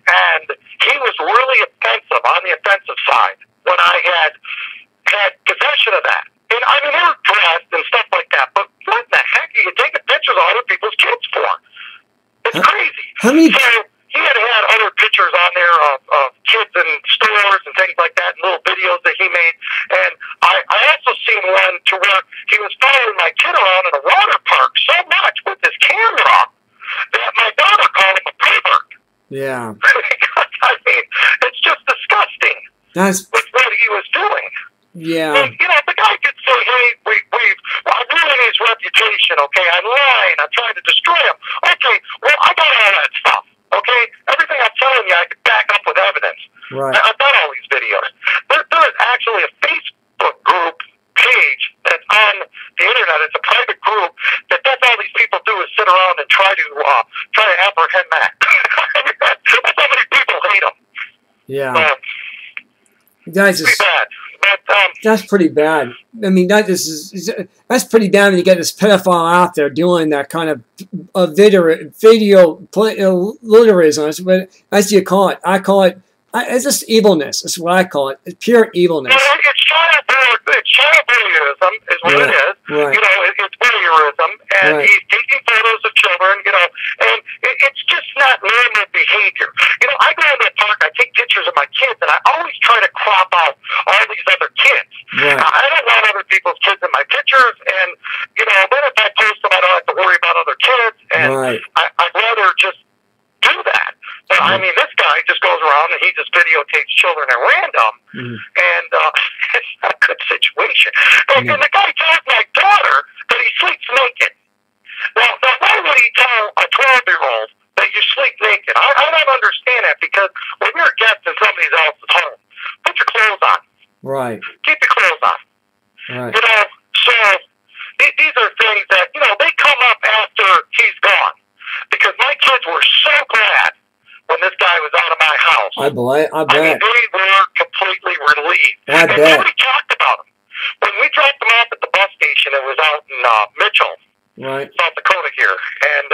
and he was really offensive, on the offensive side, when I had possession of that. And I mean, they were dressed and stuff like that, but what in the heck are you taking pictures of other people's kids for? It's crazy. How many? So he had other pictures on there of kids in stores and things like that, and little videos that he made. And I also seen one to where he was following my kid around in a water park so much with his camera that my daughter called him a pervert. Yeah. I mean, it's just disgusting. That's with what he was doing. Yeah. And, you know, the guy could say, hey, I'm ruining his reputation, okay? I'm lying. I'm trying to destroy him. Okay, well, I got all that stuff, okay? Everything I'm telling you, I could back up with evidence. Right. I've done all these videos. There is actually a Facebook group page that's on the internet. It's a private group that that's all these people do is sit around and try to apprehend Mac. That's how many people hate him. Yeah. Guys, pretty bad. But, that's pretty bad. I mean, that's pretty bad when you get this pedophile out there doing that kind of video literism. As you call it, I call it. It's just evilness. That's what I call it. It's pure evilness. Well, it's child voyeurism is what it is. Right. You know, it's voyeurism, and right. he's taking photos of children. You know, and it's just not normal behavior. You know, I go into the park, I take pictures of my kids, and I always try to crop out all these other kids. Right. I don't want other people's kids in my pictures, and you know, then if I post them, I don't have to worry about other kids, and right. I'd rather just do that. But I mean, this guy just goes around and he just videotapes children at random, and it's not a good situation. And the guy tells my daughter that he sleeps naked. Now why would he tell a 12-year-old that you sleep naked? I don't understand that, because when you're a guest in somebody else's home, put your clothes on. Right. Keep your clothes on. Right. You know, so these are things that, you know, they come up after he's gone. Because my kids were so glad when this guy was out of my house. I bet. I mean, they were completely relieved. I and bet. nobody talked about him. When we dropped him off at the bus station, it was out in Mitchell, right. South Dakota here. And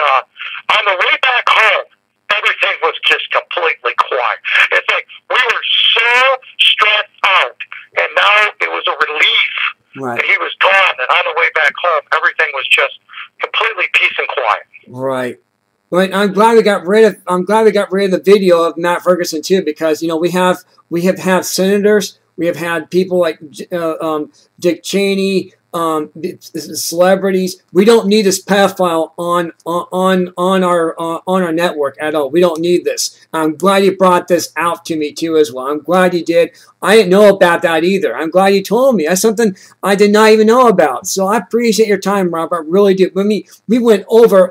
on the way back home, everything was just completely quiet. It's like we were so stressed out, and now it was a relief. Right. And he was gone, and on the way back home, everything was just completely peace and quiet. Right. But I'm glad we got rid of the video of Matt Ferguson too, because you know we have had senators, we have had people like Dick Cheney, celebrities. We don't need this pedophile on our network at all. We don't need this. I'm glad you brought this out to me too as well. I'm glad you did. I didn't know about that either. I'm glad you told me. That's something I did not even know about. So I appreciate your time, Robert. I really do. I mean, we went over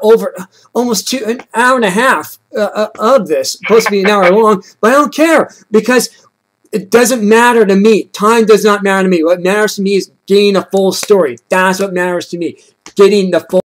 almost an hour and a half of this. Supposed to be an hour long, but I don't care, because it doesn't matter to me. Time does not matter to me. What matters to me is getting a full story. That's what matters to me. Getting the full